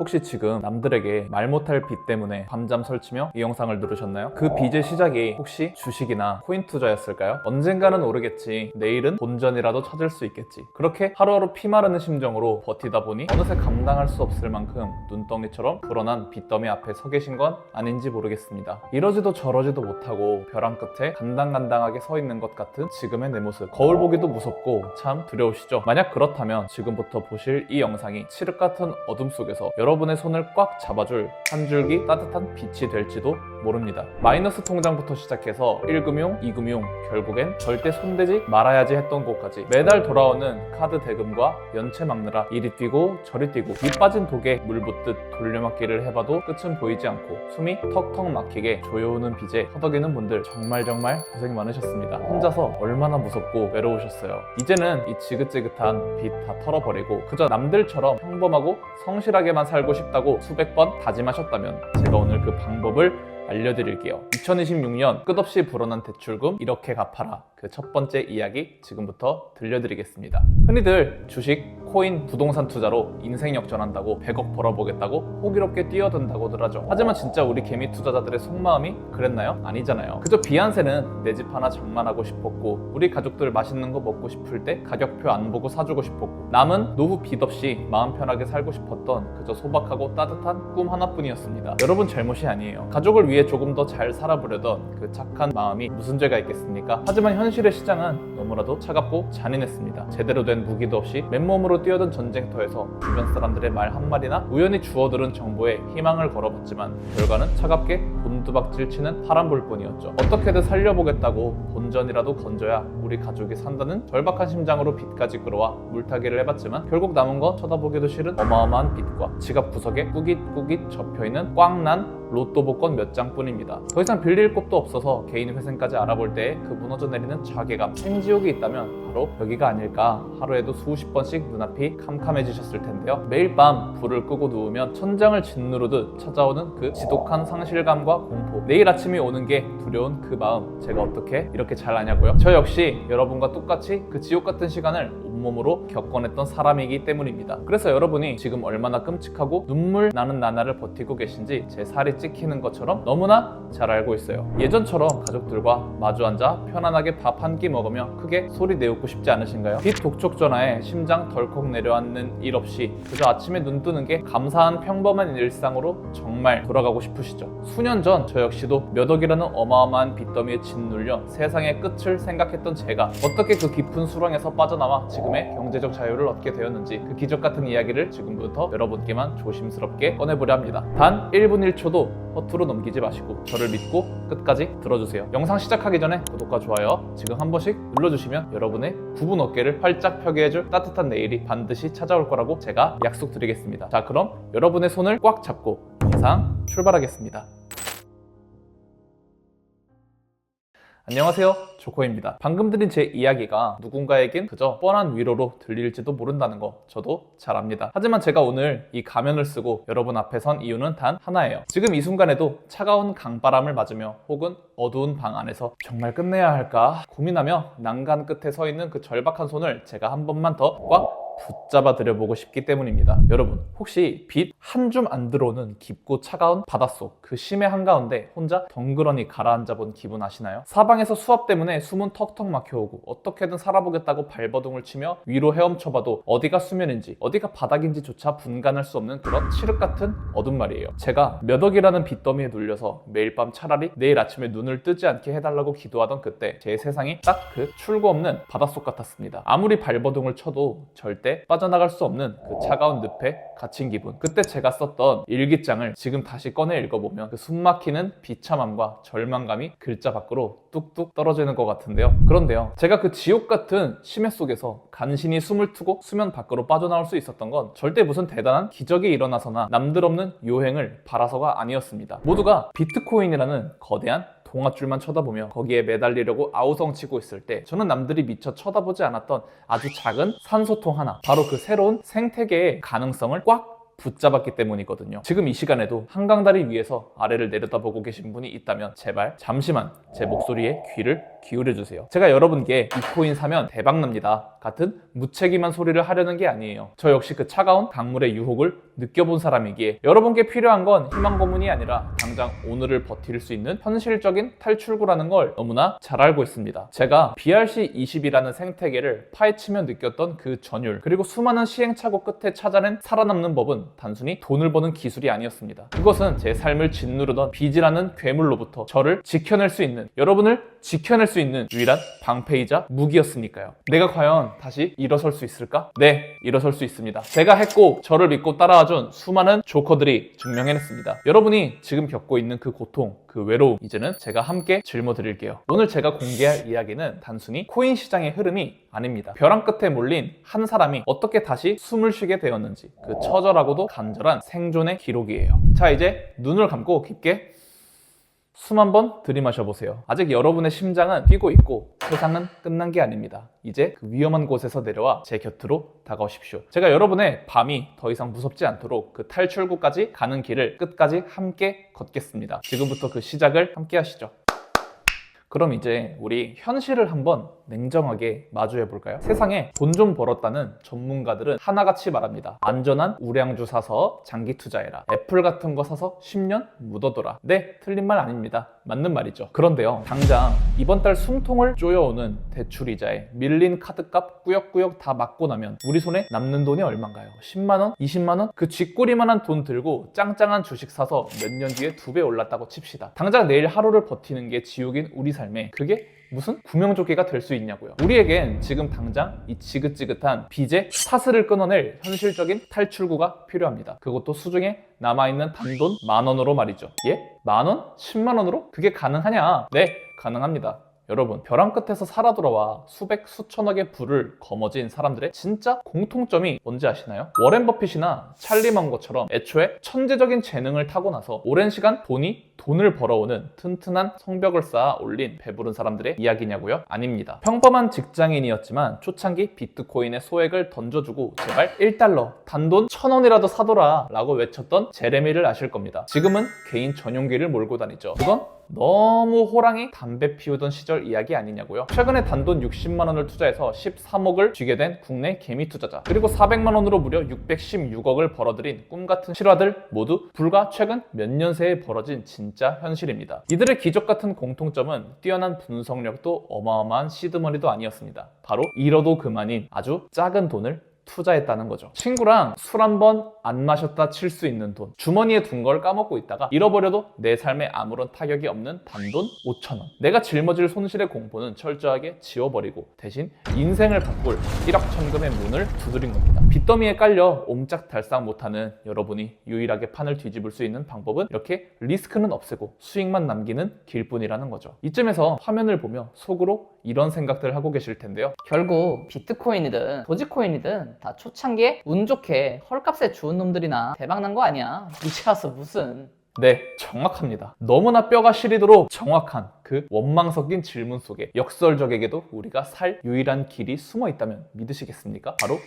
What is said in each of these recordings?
혹시 지금 남들에게 말 못할 빚 때문에 밤잠 설치며 이 영상을 누르셨나요? 그 빚의 시작이 혹시 주식이나 코인 투자였을까요? 언젠가는 오르겠지, 내일은 본전이라도 찾을 수 있겠지, 그렇게 하루하루 피마르는 심정으로 버티다 보니 어느새 감당할 수 없을 만큼 눈덩이처럼 불어난 빚더미 앞에 서 계신 건 아닌지 모르겠습니다. 이러지도 저러지도 못하고 벼랑 끝에 간당간당하게 서 있는 것 같은 지금의 내 모습, 거울 보기도 무섭고 참 두려우시죠? 만약 그렇다면 지금부터 보실 이 영상이 칠흑 같은 어둠 속에서 여러분의 손을 꽉 잡아줄 한 줄기 따뜻한 빛이 될지도 모릅니다. 마이너스 통장부터 시작해서 1금융, 2금융, 결국엔 절대 손대지 말아야지 했던 곳까지 매달 돌아오는 카드 대금과 연체 막느라 이리 뛰고 저리 뛰고 밑 빠진 독에 물 붓듯 돌려막기를 해봐도 끝은 보이지 않고 숨이 턱턱 막히게 조여오는 빚에 허덕이는 분들 정말 고생 많으셨습니다. 혼자서 얼마나 무섭고 외로우셨어요. 이제는 이 지긋지긋한 빚 다 털어버리고 그저 남들처럼 평범하고 성실하게만 살고 싶다고 수백 번 다짐하셨다면 제가 오늘 그 방법을 알려드릴게요. 2026년 끝없이 불어난 대출금 이렇게 갚아라. 그 첫 번째 이야기 지금부터 들려드리겠습니다. 흔히들 주식, 코인, 부동산 투자로 인생 역전한다고 100억 벌어보겠다고 호기롭게 뛰어든다고들 하죠. 하지만 진짜 우리 개미 투자자들의 속마음이 그랬나요? 아니잖아요. 그저 비한세는 내 집 하나 장만하고 싶었고 우리 가족들 맛있는 거 먹고 싶을 때 가격표 안 보고 사주고 싶었고 남은 노후 빚 없이 마음 편하게 살고 싶었던 그저 소박하고 따뜻한 꿈 하나뿐이었습니다. 여러분 잘못이 아니에요. 가족을 위해 조금 더 잘 살아보려던 그 착한 마음이 무슨 죄가 있겠습니까? 하지만 현실의 시장은 너무나도 차갑고 잔인했습니다. 제대로 된 무기도 없이 맨몸으로 뛰어든 전쟁터에서 주변 사람들의 말 한마디나 우연히 주워들은 정보에 희망을 걸어봤지만 결과는 차갑게 곤두박질 치는 파란불 뿐이었죠. 어떻게든 살려보겠다고 본전이라도 건져야 우리 가족이 산다는 절박한 심장으로 빚까지 끌어와 물타기를 해봤지만 결국 남은 건 쳐다보기도 싫은 어마어마한 빚과 지갑 구석에 꾸깃꾸깃 접혀있는 꽝난 로또 복권 몇 장뿐입니다. 더 이상 빌릴 곳도 없어서 개인 회생까지 알아볼 때에 그 무너져 내리는 자괴감, 생지옥이 있다면 바로 여기가 아닐까. 하루에도 수십 번씩 눈앞이 캄캄해지셨을 텐데요. 매일 밤 불을 끄고 누우면 천장을 짓누르듯 찾아오는 그 지독한 상실감과 공포, 내일 아침이 오는 게 두려운 그 마음, 제가 어떻게 이렇게 잘 아냐고요? 저 역시 여러분과 똑같이 그 지옥 같은 시간을 온몸으로 겪어냈던 사람이기 때문입니다. 그래서 여러분이 지금 얼마나 끔찍하고 눈물 나는 나날을 버티고 계신지 제 살이 찍히는 것처럼 너무나 잘 알고 있어요. 예전처럼 가족들과 마주 앉아 편안하게 밥 한 끼 먹으며 크게 소리 내웃고 싶지 않으신가요? 빚 독촉 전화에 심장 덜컥 내려앉는 일 없이 그저 아침에 눈 뜨는 게 감사한 평범한 일상으로 정말 돌아가고 싶으시죠? 수년 전 저 역시도 몇 억이라는 어마어마한 빚더미에 짓눌려 세상의 끝을 생각했던 제가 어떻게 그 깊은 수렁에서 빠져나와 지금의 경제적 자유를 얻게 되었는지 그 기적 같은 이야기를 지금부터 여러분께만 조심스럽게 꺼내보려 합니다. 단 1분 1초도 허투루 넘기지 마시고 저를 믿고 끝까지 들어주세요. 영상 시작하기 전에 구독과 좋아요 지금 한 번씩 눌러주시면 여러분의 굽은 어깨를 활짝 펴게 해줄 따뜻한 내일이 반드시 찾아올 거라고 제가 약속드리겠습니다. 자, 그럼 여러분의 손을 꽉 잡고 영상 출발하겠습니다. 안녕하세요, 조코입니다. 방금 드린 제 이야기가 누군가에겐 그저 뻔한 위로로 들릴지도 모른다는 거 저도 잘 압니다. 하지만 제가 오늘 이 가면을 쓰고 여러분 앞에 선 이유는 단 하나예요. 지금 이 순간에도 차가운 강바람을 맞으며 혹은 어두운 방 안에서 정말 끝내야 할까 고민하며 난간 끝에 서 있는 그 절박한 손을 제가 한 번만 더 꽉 붙잡아 드려보고 싶기 때문입니다. 여러분, 혹시 빛 한 줌 안 들어오는 깊고 차가운 바닷속 그 심해 한가운데 혼자 덩그러니 가라앉아 본 기분 아시나요? 사방에서 수압 때문에 숨은 턱턱 막혀오고 어떻게든 살아보겠다고 발버둥을 치며 위로 헤엄쳐봐도 어디가 수면인지 어디가 바닥인지조차 분간할 수 없는 그런 칠흑 같은 어둠 말이에요. 제가 몇 억이라는 빚더미에 눌려서 매일 밤 차라리 내일 아침에 눈을 뜨지 않게 해달라고 기도하던 그때 제 세상이 딱 그 출구 없는 바닷속 같았습니다. 아무리 발버둥을 쳐도 절대 빠져나갈 수 없는 그 차가운 늪에 갇힌 기분. 그때 제가 썼던 일기장을 지금 다시 꺼내 읽어보면 그 숨막히는 비참함과 절망감이 글자 밖으로 뚝뚝 떨어지는 것 같은데요. 그런데요, 제가 그 지옥 같은 심해 속에서 간신히 숨을 트고 수면 밖으로 빠져나올 수 있었던 건 절대 무슨 대단한 기적이 일어나서나 남들 없는 요행을 바라서가 아니었습니다. 모두가 비트코인이라는 거대한 동아줄만 쳐다보며 거기에 매달리려고 아우성치고 있을 때 저는 남들이 미처 쳐다보지 않았던 아주 작은 산소통 하나, 바로 그 새로운 생태계의 가능성을 꽉 붙잡았기 때문이거든요. 지금 이 시간에도 한강다리 위에서 아래를 내려다보고 계신 분이 있다면 제발 잠시만 제 목소리에 귀를 기울여주세요. 제가 여러분께 이 코인 사면 대박납니다 같은 무책임한 소리를 하려는 게 아니에요. 저 역시 그 차가운 강물의 유혹을 느껴본 사람이기에 여러분께 필요한 건 희망 고문이 아니라 당장 오늘을 버틸 수 있는 현실적인 탈출구라는 걸 너무나 잘 알고 있습니다. 제가 BRC20이라는 생태계를 파헤치며 느꼈던 그 전율, 그리고 수많은 시행착오 끝에 찾아낸 살아남는 법은 단순히 돈을 버는 기술이 아니었습니다. 그것은 제 삶을 짓누르던 빚이라는 괴물로부터 저를 지켜낼 수 있는, 여러분을 지켜낼 수 있는 유일한 방패이자 무기였으니까요. 내가 과연 다시 일어설 수 있을까? 네, 일어설 수 있습니다. 제가 했고 저를 믿고 따라와준 수많은 조커들이 증명해냈습니다. 여러분이 지금 겪고 있는 그 고통, 그 외로움, 이제는 제가 함께 짊어드릴게요. 오늘 제가 공개할 이야기는 단순히 코인 시장의 흐름이 아닙니다. 벼랑 끝에 몰린 한 사람이 어떻게 다시 숨을 쉬게 되었는지, 그 처절하고도 간절한 생존의 기록이에요. 자, 이제 눈을 감고 깊게 숨 한번 들이마셔보세요. 아직 여러분의 심장은 뛰고 있고 세상은 끝난 게 아닙니다. 이제 그 위험한 곳에서 내려와 제 곁으로 다가오십시오. 제가 여러분의 밤이 더 이상 무섭지 않도록 그 탈출구까지 가는 길을 끝까지 함께 걷겠습니다. 지금부터 그 시작을 함께 하시죠. 그럼 이제 우리 현실을 한번 냉정하게 마주해 볼까요? 세상에 돈 좀 벌었다는 전문가들은 하나같이 말합니다. 안전한 우량주 사서 장기 투자해라. 애플 같은 거 사서 10년 묻어둬라. 네, 틀린 말 아닙니다. 맞는 말이죠. 그런데요, 당장 이번 달 숨통을 쪼여오는 대출이자에 밀린 카드값 꾸역꾸역 다 맞고 나면 우리 손에 남는 돈이 얼만가요? 10만원? 20만원? 그 쥐꼬리만한 돈 들고 짱짱한 주식 사서 몇 년 뒤에 2배 올랐다고 칩시다. 당장 내일 하루를 버티는 게 지옥인 우리 삶에 그게 무슨 구명조끼가 될 수 있냐고요. 우리에겐 지금 당장 이 지긋지긋한 빚의 사슬을 끊어낼 현실적인 탈출구가 필요합니다. 그것도 수중에 남아있는 단돈 10,000원으로 말이죠. 예? 10,000원? 10만원으로? 그게 가능하냐? 네, 가능합니다. 여러분, 벼랑 끝에서 살아 돌아와 수백 수천억의 부를 거머쥔 사람들의 진짜 공통점이 뭔지 아시나요? 워렌 버핏이나 찰리 망고처럼 애초에 천재적인 재능을 타고나서 오랜 시간 돈을 벌어오는 튼튼한 성벽을 쌓아 올린 배부른 사람들의 이야기냐고요? 아닙니다. 평범한 직장인이었지만 초창기 비트코인의 소액을 던져주고 제발 1달러, 단돈 1,000원이라도 사둬라 라고 외쳤던 제레미를 아실 겁니다. 지금은 개인 전용기를 몰고 다니죠. 그건 너무 호랑이 담배 피우던 시절 이야기 아니냐고요. 최근에 단돈 60만 원을 투자해서 13억을 쥐게 된 국내 개미 투자자, 그리고 400만 원으로 무려 616억을 벌어들인 꿈같은 실화들 모두 불과 최근 몇 년 새에 벌어진 진짜 현실입니다. 이들의 기적 같은 공통점은 뛰어난 분석력도 어마어마한 시드머니도 아니었습니다. 바로 잃어도 그만인 아주 작은 돈을 투자했다는 거죠. 친구랑 술 한 번 안 마셨다 칠 수 있는 돈, 주머니에 둔 걸 까먹고 있다가 잃어버려도 내 삶에 아무런 타격이 없는 단돈 5,000원. 내가 짊어질 손실의 공포는 철저하게 지워버리고 대신 인생을 바꿀 일확천금의 문을 두드린 겁니다. 빚더미에 깔려 옴짝달싹 못하는 여러분이 유일하게 판을 뒤집을 수 있는 방법은 이렇게 리스크는 없애고 수익만 남기는 길뿐이라는 거죠. 이쯤에서 화면을 보며 속으로 이런 생각들을 하고 계실 텐데요. 결국 비트코인이든 도지코인이든 다 초창기에 운 좋게 헐값에 주운 놈들이나 대박난 거 아니야. 이제 와서 무슨. 네, 정확합니다. 너무나 뼈가 시리도록 정확한 그 원망 섞인 질문 속에 역설적에게도 우리가 살 유일한 길이 숨어 있다면 믿으시겠습니까? 바로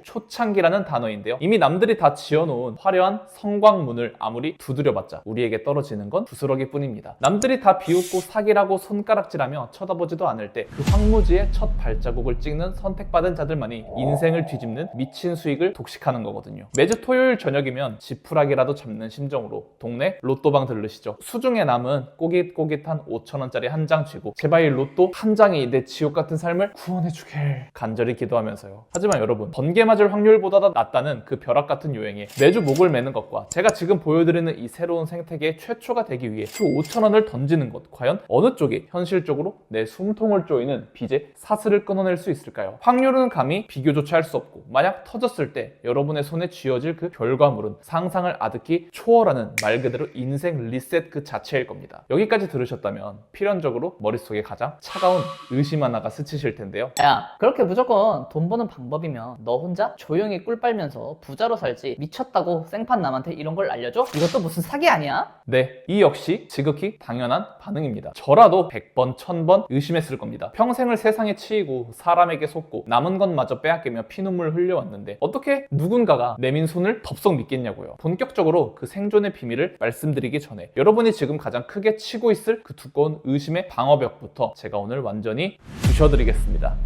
초창기라는 단어인데요. 이미 남들이 다 지어놓은 화려한 성광문을 아무리 두드려봤자 우리에게 떨어지는 건 부스러기 뿐입니다. 남들이 다 비웃고 사기라고 손가락질하며 쳐다보지도 않을 때 그 황무지의 첫 발자국을 찍는 선택받은 자들만이 인생을 뒤집는 미친 수익을 독식하는 거거든요. 매주 토요일 저녁이면 지푸라기라도 잡는 심정으로 동네 로또방 들르시죠. 수중에 남은 꼬깃꼬깃한 5,000원짜리 한 장 쥐고 제발 이 로또 한 장이 내 지옥 같은 삶을 구원해주길 간절히 기도하면서요. 하지만 여러분, 번개 맞을 확률보다 낫다는 그 벼락 같은 요행에 매주 목을 매는 것과 제가 지금 보여드리는 이 새로운 생태계의 최초가 되기 위해 그 5,000원을 던지는 것, 과연 어느 쪽이 현실적으로 내 숨통을 조이는 빚의 사슬을 끊어낼 수 있을까요? 확률은 감히 비교조차 할 수 없고 만약 터졌을 때 여러분의 손에 쥐어질 그 결과물은 상상을 아득히 초월하는 말 그대로 인생 리셋 그 자체일 겁니다. 여기까지 들으셨다면 필연적으로 머릿속에 가장 차가운 의심 하나가 스치실 텐데요. 야, 그렇게 무조건 돈 버는 방법이면 너 혼자 조용히 꿀 빨면서 부자로 살지 미쳤다고 생판 남한테 이런 걸 알려줘? 이것도 무슨 사기 아니야? 네, 이 역시 지극히 당연한 반응입니다. 저라도 100번, 1000번 의심했을 겁니다. 평생을 세상에 치이고 사람에게 속고 남은 것마저 빼앗기며 피눈물 흘려왔는데 어떻게 누군가가 내민 손을 덥석 믿겠냐고요. 본격적으로 그 생존의 비밀을 말씀드리기 전에 여러분이 지금 가장 크게 치고 있을 그 두꺼운 의심의 방어벽부터 제가 오늘 완전히 부셔드리겠습니다.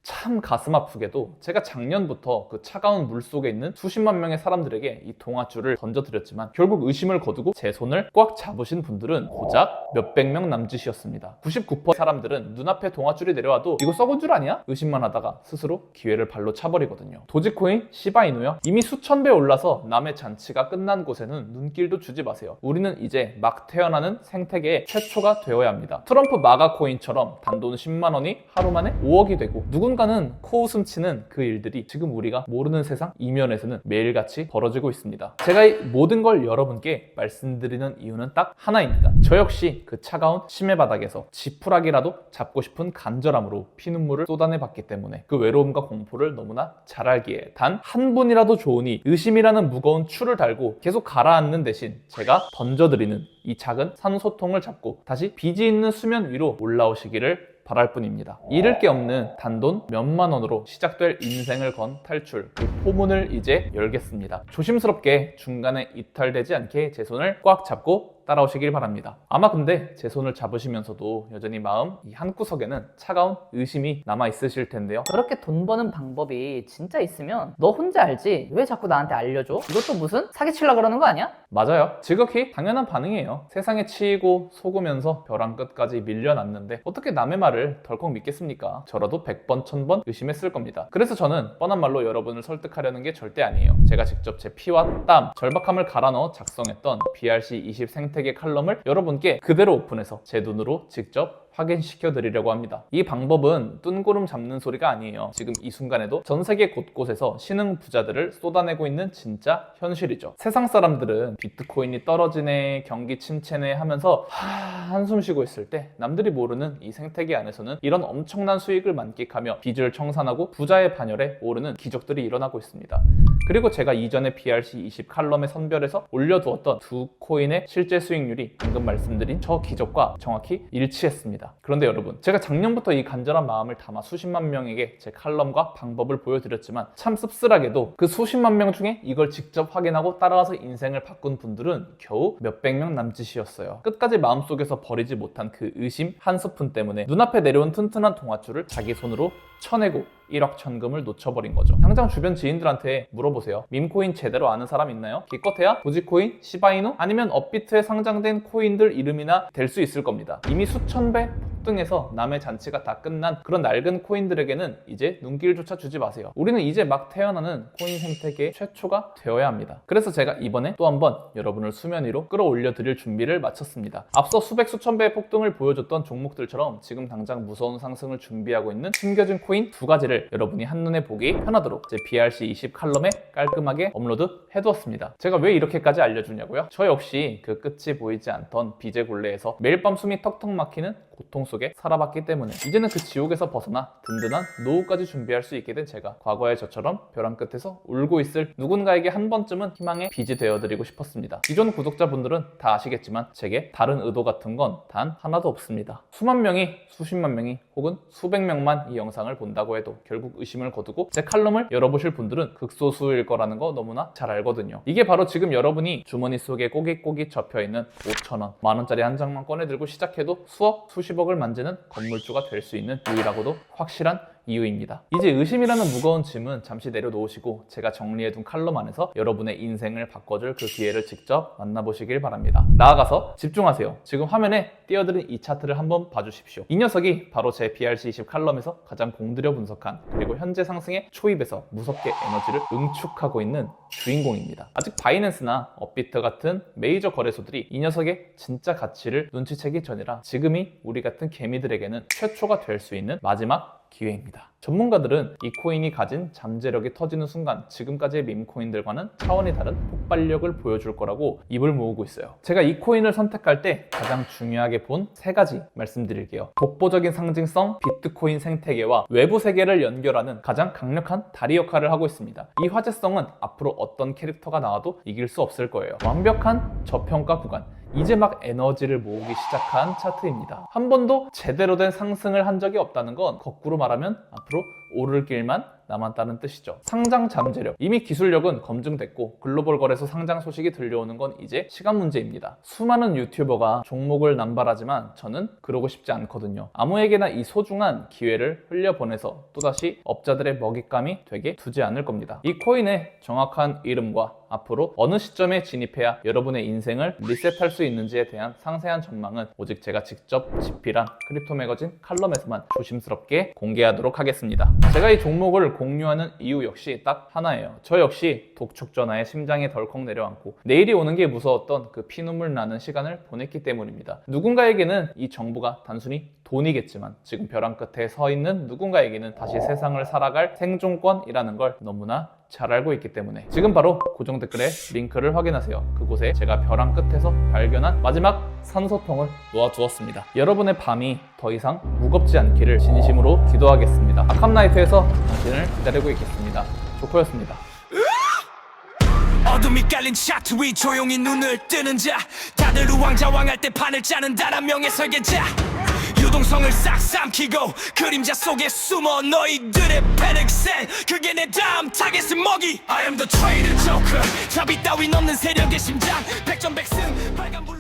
참 가슴 아프게도 제가 작년부터 그 차가운 물 속에 있는 수십만 명의 사람들에게 이 동아줄을 던져드렸지만 결국 의심을 거두고 제 손을 꽉 잡으신 분들은 고작 몇백 명 남짓이었습니다. 99% 사람들은 눈앞에 동아줄이 내려와도 이거 썩은 줄 아니야? 의심만 하다가 스스로 기회를 발로 차버리거든요. 도지코인, 시바이누요? 이미 수천 배 올라서 남의 잔치가 끝난 곳에는 눈길도 주지 마세요. 우리는 이제 막 태어나는 생태계의 최초가 되어야 합니다. 트럼프 마가 코인처럼 단돈 10만 원이 하루 만에 5억이 되고 누군가는 코웃음 치는 그 일들이 지금 우리가 모르는 세상 이면에서는 매일같이 벌어지고 있습니다. 제가 이 모든 걸 여러분께 말씀드리는 이유는 딱 하나입니다. 저 역시 그 차가운 심해 바닥에서 지푸라기라도 잡고 싶은 간절함으로 피눈물을 쏟아내봤기 때문에 그 외로움과 공포를 너무나 잘 알기에 단 한 분이라도 좋으니 의심이라는 무거운 추를 달고 계속 가라앉는 대신 제가 던져드리는 이 작은 산소통을 잡고 다시 비지 있는 수면 위로 올라오시기를 바랄 뿐입니다. 잃을 게 없는 단돈 몇만 원으로 시작될 인생을 건 탈출, 그 포문을 이제 열겠습니다. 조심스럽게 중간에 이탈되지 않게 제 손을 꽉 잡고 따라오시길 바랍니다. 아마 근데 제 손을 잡으시면서도 여전히 마음 이 한구석에는 차가운 의심이 남아 있으실 텐데요. 그렇게 돈 버는 방법이 진짜 있으면 너 혼자 알지 왜 자꾸 나한테 알려줘? 이것도 무슨 사기치려고 그러는 거 아니야? 맞아요. 지극히 당연한 반응이에요. 세상에 치이고 속으면서 벼랑 끝까지 밀려났는데 어떻게 남의 말을 덜컥 믿겠습니까? 저라도 100번, 1000번 의심했을 겁니다. 그래서 저는 뻔한 말로 여러분을 설득하려는 게 절대 아니에요. 제가 직접 제 피와 땀, 절박함을 갈아 넣어 작성했던 BRC20 생태계 칼럼을 여러분께 그대로 오픈해서 제 눈으로 직접 확인시켜 드리려고 합니다. 이 방법은 뜬구름 잡는 소리가 아니에요. 지금 이 순간에도 전 세계 곳곳에서 신흥 부자들을 쏟아내고 있는 진짜 현실이죠. 세상 사람들은 비트코인이 떨어지네, 경기 침체네 하면서 한숨 쉬고 있을 때 남들이 모르는 이 생태계 안에서는 이런 엄청난 수익을 만끽하며 빚을 청산하고 부자의 반열에 오르는 기적들이 일어나고 있습니다. 그리고 제가 이전에 BRC20 칼럼에 선별해서 올려두었던 두 코인의 실제 수익률이 방금 말씀드린 저 기적과 정확히 일치했습니다. 그런데 여러분, 제가 작년부터 이 간절한 마음을 담아 수십만 명에게 제 칼럼과 방법을 보여드렸지만 참 씁쓸하게도 그 수십만 명 중에 이걸 직접 확인하고 따라와서 인생을 바꾼 분들은 겨우 몇백 명 남짓이었어요. 끝까지 마음속에서 버리지 못한 그 의심 한 스푼 때문에 눈앞에 내려온 튼튼한 동아줄을 자기 손으로 쳐내고 1억 천금을 놓쳐버린 거죠. 당장 주변 지인들한테 물어보세요. 밈코인 제대로 아는 사람 있나요? 기껏해야 도지코인, 시바이누 아니면 업비트에 상장된 코인들 이름이나 될 수 있을 겁니다. 이미 수천 배 폭등해서 남의 잔치가 다 끝난 그런 낡은 코인들에게는 이제 눈길조차 주지 마세요. 우리는 이제 막 태어나는 코인 생태계의 최초가 되어야 합니다. 그래서 제가 이번에 또 한번 여러분을 수면 위로 끌어올려 드릴 준비를 마쳤습니다. 앞서 수백 수천 배의 폭등을 보여줬던 종목들처럼 지금 당장 무서운 상승을 준비하고 있는 숨겨진 코인 두 가지를 여러분이 한눈에 보기 편하도록 제 BRC20 칼럼에 깔끔하게 업로드 해두었습니다. 제가 왜 이렇게까지 알려주냐고요? 저 역시 그 끝이 보이지 않던 빚의 굴레에서 매일 밤 숨이 턱턱 막히는 고통 속에 살아봤기 때문에 이제는 그 지옥에서 벗어나 든든한 노후까지 준비할 수 있게 된 제가 과거의 저처럼 벼랑 끝에서 울고 있을 누군가에게 한 번쯤은 희망의 빚이 되어드리고 싶었습니다. 기존 구독자분들은 다 아시겠지만 제게 다른 의도 같은 건 단 하나도 없습니다. 수만 명이, 수십만 명이 혹은 수백 명만 이 영상을 본다고 해도 결국 의심을 거두고 제 칼럼을 열어보실 분들은 극소수일 거라는 거 너무나 잘 알거든요. 이게 바로 지금 여러분이 주머니 속에 꼬깃꼬깃 접혀있는 5,000원, 만원짜리 한 장만 꺼내들고 시작해도 수억, 수십억을 만지는 건물주가 될 수 있는 유일하고도 확실한 이유입니다. 이제 의심이라는 무거운 짐은 잠시 내려놓으시고 제가 정리해둔 칼럼 안에서 여러분의 인생을 바꿔줄 그 기회를 직접 만나보시길 바랍니다. 나아가서 집중하세요. 지금 화면에 띄워드린 이 차트를 한번 봐주십시오. 이 녀석이 바로 제 BRC20 칼럼에서 가장 공들여 분석한 그리고 현재 상승의 초입에서 무섭게 에너지를 응축하고 있는 주인공입니다. 아직 바이낸스나 업비트 같은 메이저 거래소들이 이 녀석의 진짜 가치를 눈치채기 전이라 지금이 우리 같은 개미들에게는 최초가 될 수 있는 마지막 기회입니다. 전문가들은 이 코인이 가진 잠재력이 터지는 순간 지금까지의 밈코인들과는 차원이 다른 폭발력을 보여줄 거라고 입을 모으고 있어요. 제가 이 코인을 선택할 때 가장 중요하게 본 3가지 말씀드릴게요. 독보적인 상징성, 비트코인 생태계와 외부 세계를 연결하는 가장 강력한 다리 역할을 하고 있습니다. 이 화제성은 앞으로 어떤 캐릭터가 나와도 이길 수 없을 거예요. 완벽한 저평가 구간, 이제 막 에너지를 모으기 시작한 차트입니다. 한 번도 제대로 된 상승을 한 적이 없다는 건 거꾸로 말하면 앞으로 오를 길만 남았다는 뜻이죠. 상장 잠재력, 이미 기술력은 검증됐고 글로벌 거래소 상장 소식이 들려오는 건 이제 시간 문제입니다. 수많은 유튜버가 종목을 남발하지만 저는 그러고 싶지 않거든요. 아무에게나 이 소중한 기회를 흘려보내서 또다시 업자들의 먹잇감이 되게 두지 않을 겁니다. 이 코인의 정확한 이름과 앞으로 어느 시점에 진입해야 여러분의 인생을 리셋할 수 있는지에 대한 상세한 전망은 오직 제가 직접 집필한 크립토 매거진 칼럼에서만 조심스럽게 공개하도록 하겠습니다. 제가 이 종목을 공유하는 이유 역시 딱 하나예요. 저 역시 독촉 전화에 심장이 덜컥 내려앉고 내일이 오는 게 무서웠던 그 피눈물 나는 시간을 보냈기 때문입니다. 누군가에게는 이 정보가 단순히 돈이겠지만 지금 벼랑 끝에 서 있는 누군가에게는 다시 세상을 살아갈 생존권이라는 걸 너무나 잘 알고 있기 때문에 지금 바로 고정 댓글에 링크를 확인하세요. 그곳에 제가 벼랑 끝에서 발견한 마지막 산소통을 놓아두었습니다. 여러분의 밤이 더 이상 무겁지 않기를 진심으로 기도하겠습니다. 아캄나이트에서 당신을 기다리고 있겠습니다. 조코였습니다. 어둠이 깔린 차트 위 조용히 눈을 뜨는 자, 다들 우왕좌왕할 때 판을 짜는 단 한 명의 설계자, 유동성을 싹 삼키고 그림자 속에 숨어 너희들의 패닉센, 그게 내 다음 타겟의 먹이. I am the traitor joker, 자비 따윈 없는 세력의 심장, 백전백승 빨간불